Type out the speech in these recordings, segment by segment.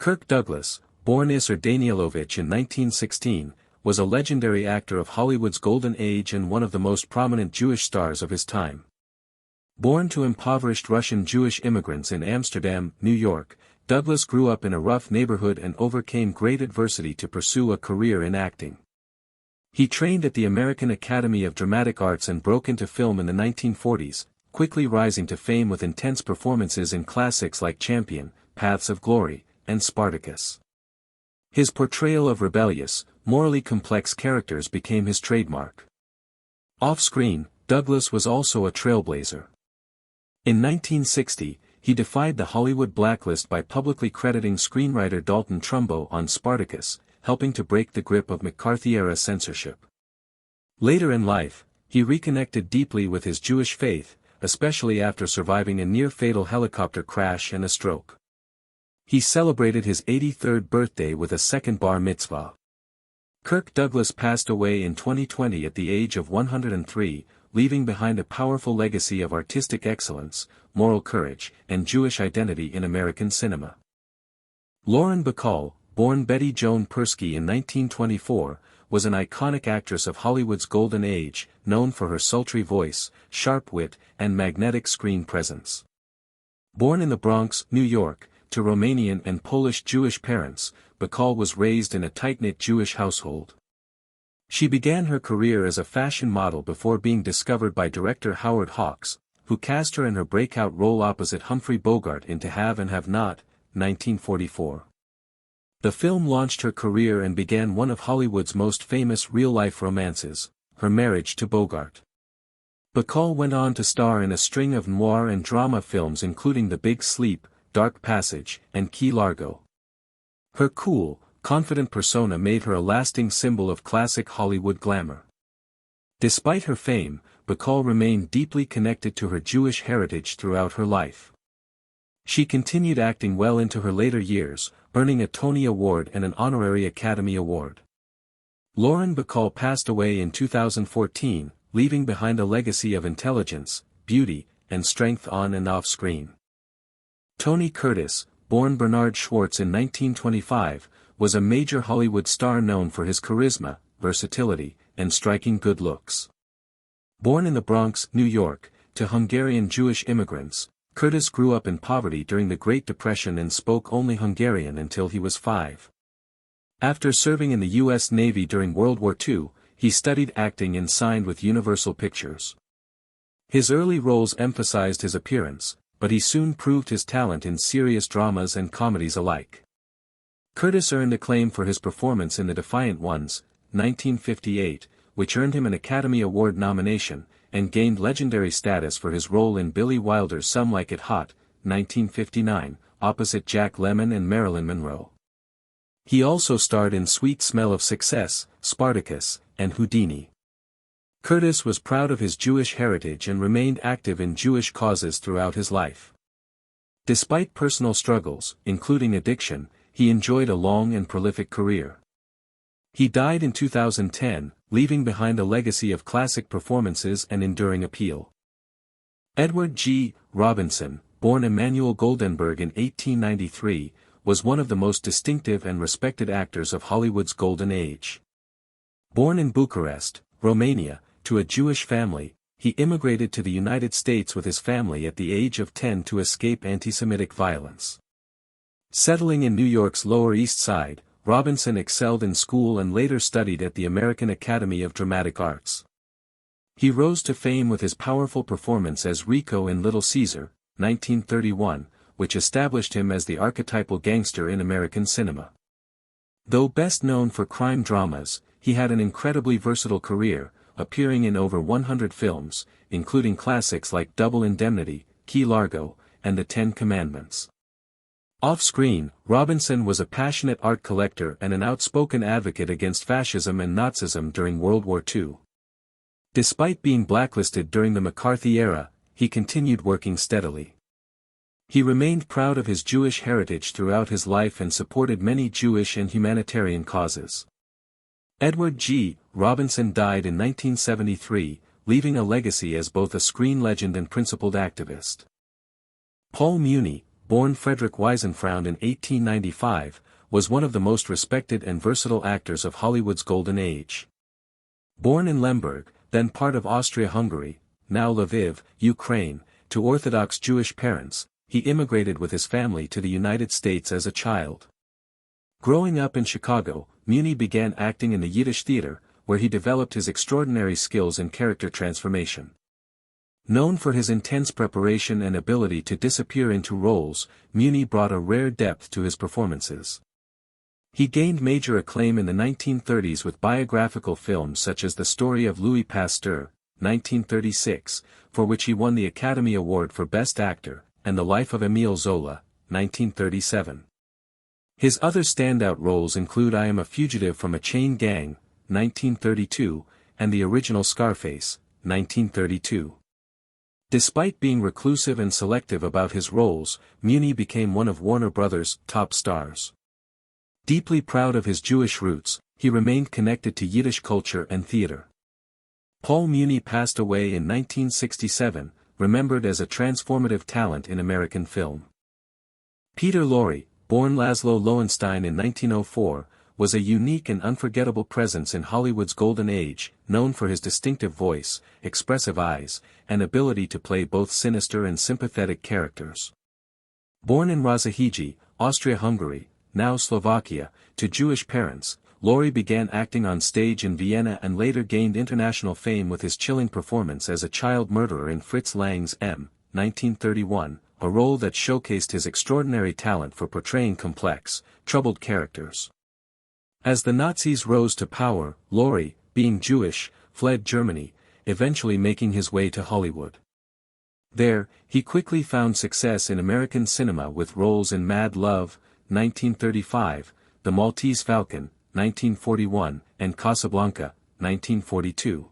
Kirk Douglas, born Isser Danielovich in 1916, was a legendary actor of Hollywood's golden age and one of the most prominent Jewish stars of his time. Born to impoverished Russian Jewish immigrants in Amsterdam, New York, Douglas grew up in a rough neighborhood and overcame great adversity to pursue a career in acting. He trained at the American Academy of Dramatic Arts and broke into film in the 1940s, quickly rising to fame with intense performances in classics like Champion, Paths of Glory, and Spartacus. His portrayal of rebellious, morally complex characters became his trademark. Off-screen, Douglas was also a trailblazer. In 1960, he defied the Hollywood blacklist by publicly crediting screenwriter Dalton Trumbo on Spartacus, helping to break the grip of McCarthy-era censorship. Later in life, he reconnected deeply with his Jewish faith, especially after surviving a near-fatal helicopter crash and a stroke. He celebrated his 83rd birthday with a second bar mitzvah. Kirk Douglas passed away in 2020 at the age of 103, leaving behind a powerful legacy of artistic excellence, moral courage, and Jewish identity in American cinema. Lauren Bacall, born Betty Joan Persky in 1924, was an iconic actress of Hollywood's golden age, known for her sultry voice, sharp wit, and magnetic screen presence. Born in the Bronx, New York, to Romanian and Polish Jewish parents, Bacall was raised in a tight-knit Jewish household. She began her career as a fashion model before being discovered by director Howard Hawks, who cast her in her breakout role opposite Humphrey Bogart in To Have and Have Not, 1944. The film launched her career and began one of Hollywood's most famous real-life romances, her marriage to Bogart. Bacall went on to star in a string of noir and drama films including The Big Sleep, Dark Passage, and Key Largo. Her cool, confident persona made her a lasting symbol of classic Hollywood glamour. Despite her fame, Bacall remained deeply connected to her Jewish heritage throughout her life. She continued acting well into her later years, earning a Tony Award and an honorary Academy Award. Lauren Bacall passed away in 2014, leaving behind a legacy of intelligence, beauty, and strength on and off screen. Tony Curtis, born Bernard Schwartz in 1925, was a major Hollywood star known for his charisma, versatility, and striking good looks. Born in the Bronx, New York, to Hungarian Jewish immigrants, Curtis grew up in poverty during the Great Depression and spoke only Hungarian until he was 5. After serving in the U.S. Navy during World War II, he studied acting and signed with Universal Pictures. His early roles emphasized his appearance, but he soon proved his talent in serious dramas and comedies alike. Curtis earned acclaim for his performance in The Defiant Ones, 1958, which earned him an Academy Award nomination, and gained legendary status for his role in Billy Wilder's Some Like It Hot, 1959, opposite Jack Lemmon and Marilyn Monroe. He also starred in Sweet Smell of Success, Spartacus, and Houdini. Curtis was proud of his Jewish heritage and remained active in Jewish causes throughout his life. Despite personal struggles, including addiction, he enjoyed a long and prolific career. He died in 2010, leaving behind a legacy of classic performances and enduring appeal. Edward G. Robinson, born Emanuel Goldenberg in 1893, was one of the most distinctive and respected actors of Hollywood's golden age. Born in Bucharest, Romania, to a Jewish family, he immigrated to the United States with his family at the age of 10 to escape anti-Semitic violence. Settling in New York's Lower East Side, Robinson excelled in school and later studied at the American Academy of Dramatic Arts. He rose to fame with his powerful performance as Rico in Little Caesar, 1931, which established him as the archetypal gangster in American cinema. Though best known for crime dramas, he had an incredibly versatile career, appearing in over 100 films, including classics like Double Indemnity, Key Largo, and The Ten Commandments. Off-screen, Robinson was a passionate art collector and an outspoken advocate against fascism and Nazism during World War II. Despite being blacklisted during the McCarthy era, he continued working steadily. He remained proud of his Jewish heritage throughout his life and supported many Jewish and humanitarian causes. Edward G. Robinson died in 1973, leaving a legacy as both a screen legend and principled activist. Paul Muni, born Frederick Weisenfround in 1895, was one of the most respected and versatile actors of Hollywood's golden age. Born in Lemberg, then part of Austria-Hungary, now Lviv, Ukraine, to Orthodox Jewish parents, he immigrated with his family to the United States as a child. Growing up in Chicago, Muni began acting in the Yiddish theater, where he developed his extraordinary skills in character transformation. Known for his intense preparation and ability to disappear into roles, Muni brought a rare depth to his performances. He gained major acclaim in the 1930s with biographical films such as The Story of Louis Pasteur, 1936, for which he won the Academy Award for Best Actor, and The Life of Émile Zola, 1937. His other standout roles include I Am a Fugitive from a Chain Gang, 1932, and the original Scarface, 1932. Despite being reclusive and selective about his roles, Muni became one of Warner Brothers' top stars. Deeply proud of his Jewish roots, he remained connected to Yiddish culture and theater. Paul Muni passed away in 1967, remembered as a transformative talent in American film. Peter Lorre, born Laszlo Lowenstein in 1904, was a unique and unforgettable presence in Hollywood's golden age, known for his distinctive voice, expressive eyes, and ability to play both sinister and sympathetic characters. Born in Rozahiji, Austria-Hungary, now Slovakia, to Jewish parents, Lorre began acting on stage in Vienna and later gained international fame with his chilling performance as a child murderer in Fritz Lang's M, 1931, a role that showcased his extraordinary talent for portraying complex, troubled characters. As the Nazis rose to power, Lorre, being Jewish, fled Germany, eventually making his way to Hollywood. There, he quickly found success in American cinema with roles in Mad Love, 1935, The Maltese Falcon, 1941, and Casablanca, 1942.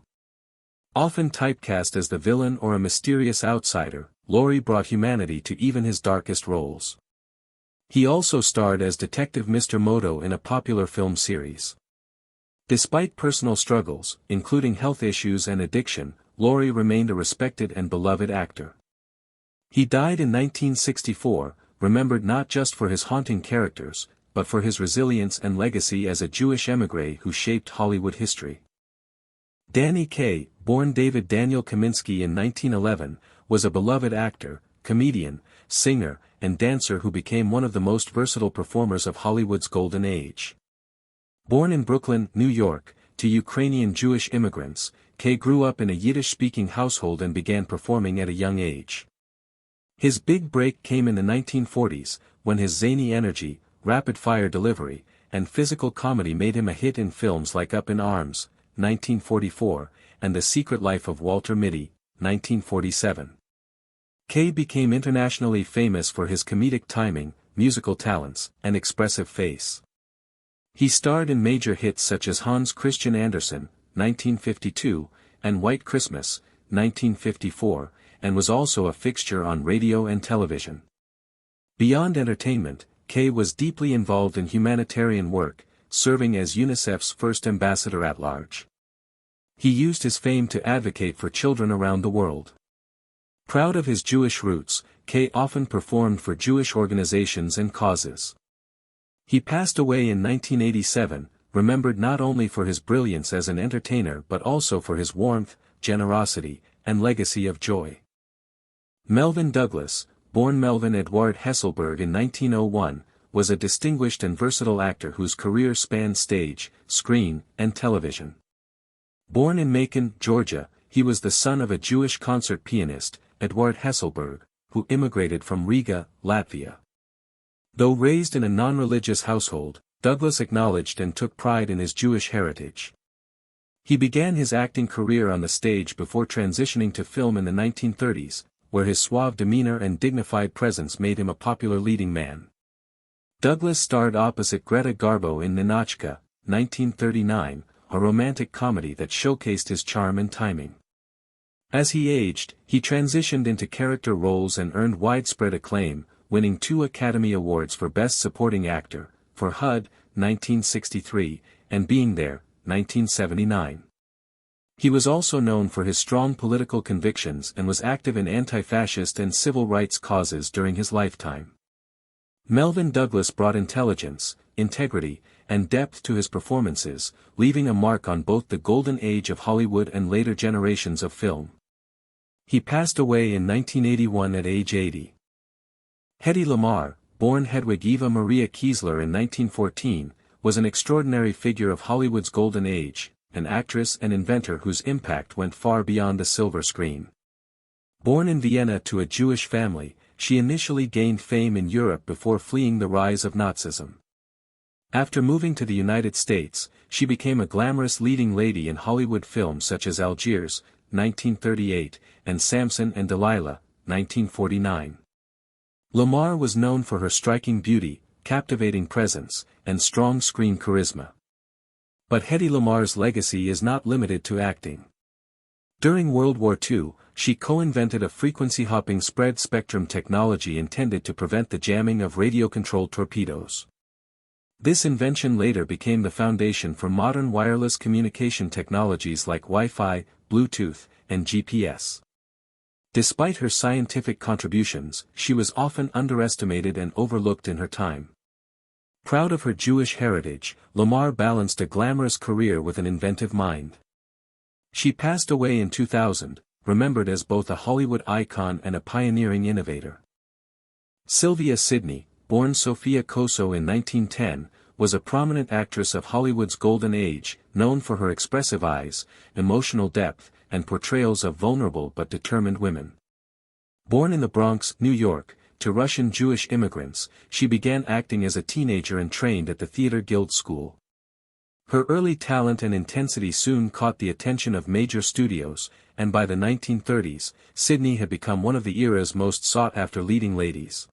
Often typecast as the villain or a mysterious outsider, Lorre brought humanity to even his darkest roles. He also starred as Detective Mr. Moto in a popular film series. Despite personal struggles, including health issues and addiction, Lorre remained a respected and beloved actor. He died in 1964, remembered not just for his haunting characters, but for his resilience and legacy as a Jewish émigré who shaped Hollywood history. Danny Kaye, born David Daniel Kaminsky in 1911, was a beloved actor, comedian, singer, and dancer who became one of the most versatile performers of Hollywood's golden age. Born in Brooklyn, New York, to Ukrainian Jewish immigrants, Kaye grew up in a Yiddish-speaking household and began performing at a young age. His big break came in the 1940s, when his zany energy, rapid-fire delivery, and physical comedy made him a hit in films like Up in Arms, 1944, and The Secret Life of Walter Mitty, 1947. Kaye became internationally famous for his comedic timing, musical talents, and expressive face. He starred in major hits such as Hans Christian Andersen, 1952, and White Christmas, 1954, and was also a fixture on radio and television. Beyond entertainment, Kaye was deeply involved in humanitarian work, serving as UNICEF's first ambassador at large. He used his fame to advocate for children around the world. Proud of his Jewish roots, Kaye often performed for Jewish organizations and causes. He passed away in 1987, remembered not only for his brilliance as an entertainer but also for his warmth, generosity, and legacy of joy. Melvin Douglas, born Melvin Edward Hesselberg in 1901, was a distinguished and versatile actor whose career spanned stage, screen, and television. Born in Macon, Georgia, he was the son of a Jewish concert pianist, Edward Hesselberg, who immigrated from Riga, Latvia. Though raised in a non-religious household, Douglas acknowledged and took pride in his Jewish heritage. He began his acting career on the stage before transitioning to film in the 1930s, where his suave demeanor and dignified presence made him a popular leading man. Douglas starred opposite Greta Garbo in Ninotchka, 1939, a romantic comedy that showcased his charm and timing. As he aged, he transitioned into character roles and earned widespread acclaim, winning 2 Academy Awards for Best Supporting Actor, for HUD, 1963, and Being There, 1979. He was also known for his strong political convictions and was active in anti-fascist and civil rights causes during his lifetime. Melvin Douglas brought intelligence, integrity, and depth to his performances, leaving a mark on both the golden age of Hollywood and later generations of film. He passed away in 1981 at age 80. Hedi Lamar, born Hedwig Eva Maria Kiesler in 1914, was an extraordinary figure of Hollywood's golden age, an actress and inventor whose impact went far beyond the silver screen. Born in Vienna to a Jewish family, she initially gained fame in Europe before fleeing the rise of Nazism. After moving to the United States, she became a glamorous leading lady in Hollywood films such as Algiers, 1938, and Samson and Delilah, 1949. Lamar was known for her striking beauty, captivating presence, and strong screen charisma. But Hedi Lamar's legacy is not limited to acting. During World War II, she co-invented a frequency-hopping spread-spectrum technology intended to prevent the jamming of radio-controlled torpedoes. This invention later became the foundation for modern wireless communication technologies like Wi-Fi, Bluetooth, and GPS. Despite her scientific contributions, she was often underestimated and overlooked in her time. Proud of her Jewish heritage, Lamar balanced a glamorous career with an inventive mind. She passed away in 2000, remembered as both a Hollywood icon and a pioneering innovator. Sylvia Sydney, born Sophia Koso in 1910, was a prominent actress of Hollywood's golden age, known for her expressive eyes, emotional depth, and portrayals of vulnerable but determined women. Born in the Bronx, New York, to Russian Jewish immigrants, she began acting as a teenager and trained at the Theatre Guild School. Her early talent and intensity soon caught the attention of major studios, and by the 1930s, Sydney had become one of the era's most sought-after leading ladies.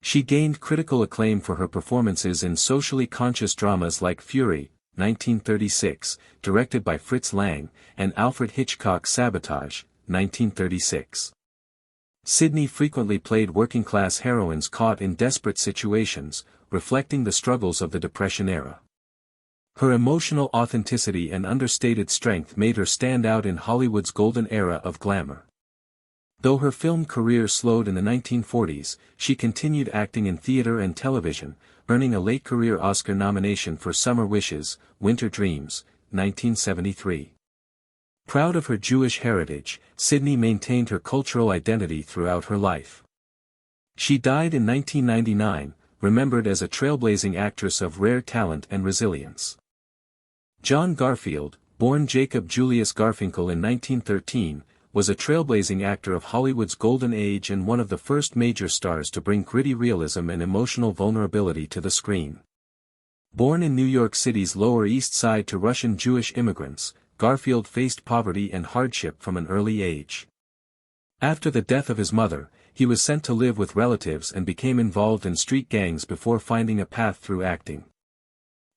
She gained critical acclaim for her performances in socially conscious dramas like Fury, 1936, directed by Fritz Lang, and Alfred Hitchcock's Sabotage, 1936. Sydney frequently played working-class heroines caught in desperate situations, reflecting the struggles of the Depression era. Her emotional authenticity and understated strength made her stand out in Hollywood's golden era of glamour. Though her film career slowed in the 1940s, she continued acting in theater and television, earning a late-career Oscar nomination for Summer Wishes, Winter Dreams, 1973. Proud of her Jewish heritage, Sydney maintained her cultural identity throughout her life. She died in 1999, remembered as a trailblazing actress of rare talent and resilience. John Garfield, born Jacob Julius Garfinkel in 1913, was a trailblazing actor of Hollywood's golden age and one of the first major stars to bring gritty realism and emotional vulnerability to the screen. Born in New York City's Lower East Side to Russian Jewish immigrants, Garfield faced poverty and hardship from an early age. After the death of his mother, he was sent to live with relatives and became involved in street gangs before finding a path through acting.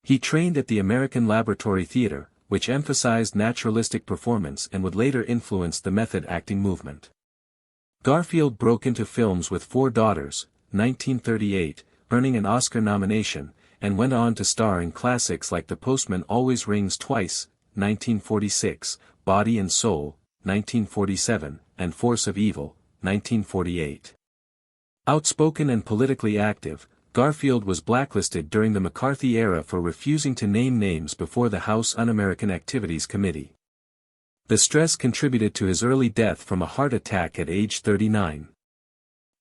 He trained at the American Laboratory Theater, which emphasized naturalistic performance and would later influence the method acting movement. Garfield broke into films with Four Daughters, 1938, earning an Oscar nomination, and went on to star in classics like The Postman Always Rings Twice, 1946, Body and Soul, 1947, and Force of Evil, 1948. Outspoken and politically active, Garfield was blacklisted during the McCarthy era for refusing to name names before the House Un-American Activities Committee. The stress contributed to his early death from a heart attack at age 39.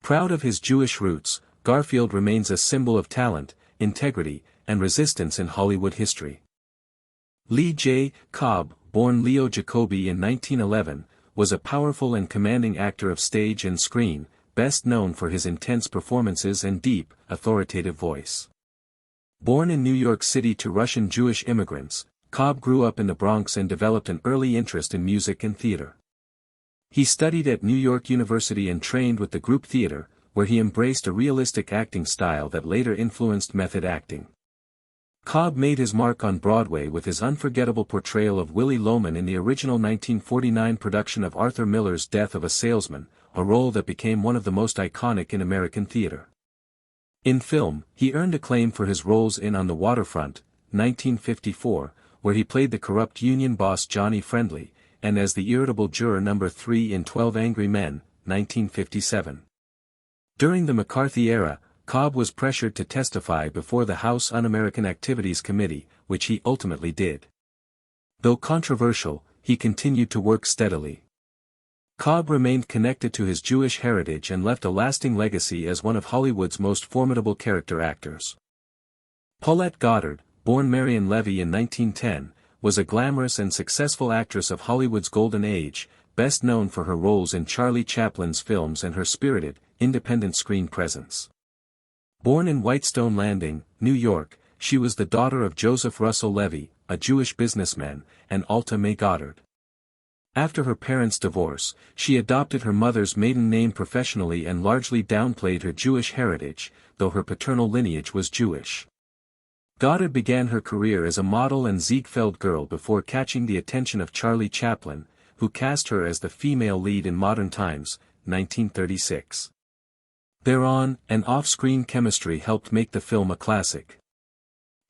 Proud of his Jewish roots, Garfield remains a symbol of talent, integrity, and resistance in Hollywood history. J Cobb, born Leo Jacoby in 1911, was a powerful and commanding actor of stage and screen, best known for his intense performances and deep, authoritative voice. Born in New York City to Russian Jewish immigrants, Cobb grew up in the Bronx and developed an early interest in music and theater. He studied at New York University and trained with the group theater, where he embraced a realistic acting style that later influenced method acting. Cobb made his mark on Broadway with his unforgettable portrayal of Willie Loman in the original 1949 production of Arthur Miller's Death of a Salesman, a role that became one of the most iconic in American theater. In film, he earned acclaim for his roles in On the Waterfront, 1954, where he played the corrupt union boss Johnny Friendly, and as the irritable juror number 3 in 12 Angry Men, 1957. During the McCarthy era, Cobb was pressured to testify before the House Un-American Activities Committee, which he ultimately did. Though controversial, he continued to work steadily. Cobb remained connected to his Jewish heritage and left a lasting legacy as one of Hollywood's most formidable character actors. Plet Goddard, born Marion Levy in 1910, was a glamorous and successful actress of Hollywood's golden age, best known for her roles in Charlie Chaplin's films and her spirited, independent screen presence. Born in Whitestone Landing, New York, she was the daughter of Joseph Russell Levy, a Jewish businessman, and Alta Mae Goddard. After her parents' divorce, she adopted her mother's maiden name professionally and largely downplayed her Jewish heritage, though her paternal lineage was Jewish. Goddard began her career as a model and Ziegfeld girl before catching the attention of Charlie Chaplin, who cast her as the female lead in Modern Times, 1936. Their on- and off-screen chemistry helped make the film a classic.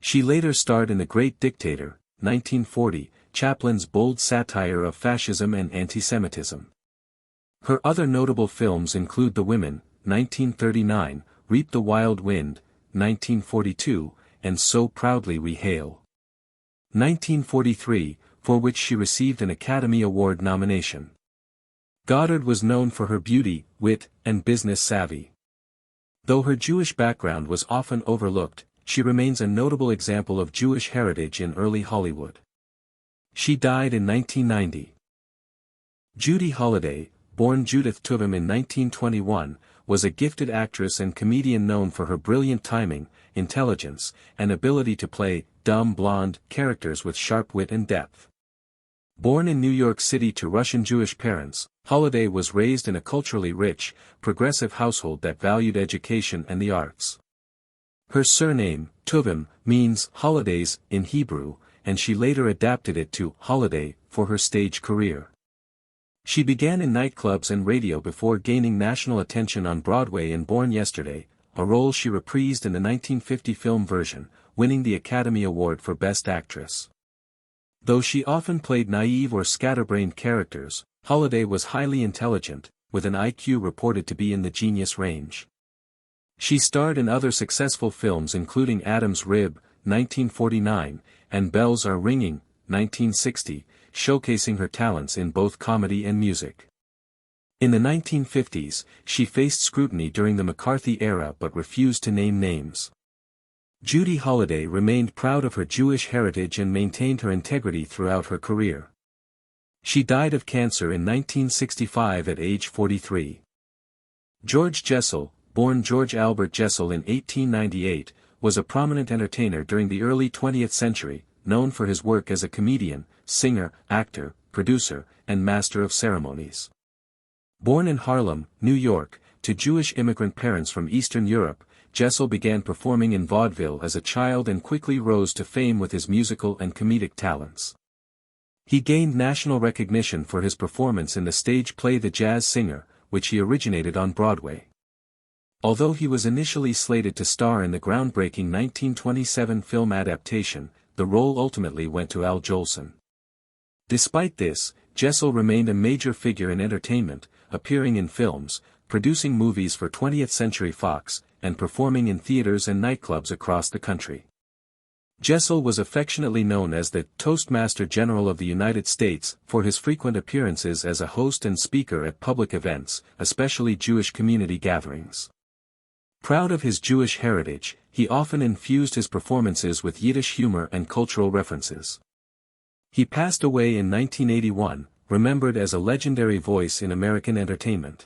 She later starred in The Great Dictator, 1940, Chaplin's bold satire of fascism and anti-Semitism. Her other notable films include The Women, 1939, Reap the Wild Wind, 1942, and So Proudly We Hail, 1943, for which she received an Academy Award nomination. Goddard was known for her beauty, wit, and business savvy. Though her Jewish background was often overlooked, she remains a notable example of Jewish heritage in early Hollywood. She died in 1990. Judy Holiday, born Judith Tuvim in 1921, was a gifted actress and comedian known for her brilliant timing, intelligence, and ability to play dumb blonde characters with sharp wit and depth. Born in New York City to Russian Jewish parents, Holiday was raised in a culturally rich, progressive household that valued education and the arts. Her surname, Tuvim, means holidays in Hebrew, and she later adapted it to Holiday for her stage career. She began in nightclubs and radio before gaining national attention on Broadway in Born Yesterday, a role she reprised in the 1950 film version, winning the Academy Award for Best Actress. Though she often played naive or scatterbrained characters, Holiday was highly intelligent, with an IQ reported to be in the genius range. She starred in other successful films including Adam's Rib, 1949, and Bells Are Ringing, 1960, showcasing her talents in both comedy and music. In the 1950s, she faced scrutiny during the McCarthy era but refused to name names. Judy Holiday remained proud of her Jewish heritage and maintained her integrity throughout her career. She died of cancer in 1965 at age 43. George Jessel, born George Albert Jessel in 1898, was a prominent entertainer during the early 20th century, known for his work as a comedian, singer, actor, producer, and master of ceremonies. Born in Harlem, New York, to Jewish immigrant parents from Eastern Europe, Jessel began performing in vaudeville as a child and quickly rose to fame with his musical and comedic talents. He gained national recognition for his performance in the stage play The Jazz Singer, which he originated on Broadway. Although he was initially slated to star in the groundbreaking 1927 film adaptation, the role ultimately went to Al Jolson. Despite this, Jessel remained a major figure in entertainment, appearing in films, producing movies for 20th Century Fox, and performing in theaters and nightclubs across the country. Jessel was affectionately known as the Toastmaster General of the United States for his frequent appearances as a host and speaker at public events, especially Jewish community gatherings. Proud of his Jewish heritage, he often infused his performances with Yiddish humor and cultural references. He passed away in 1981, remembered as a legendary voice in American entertainment.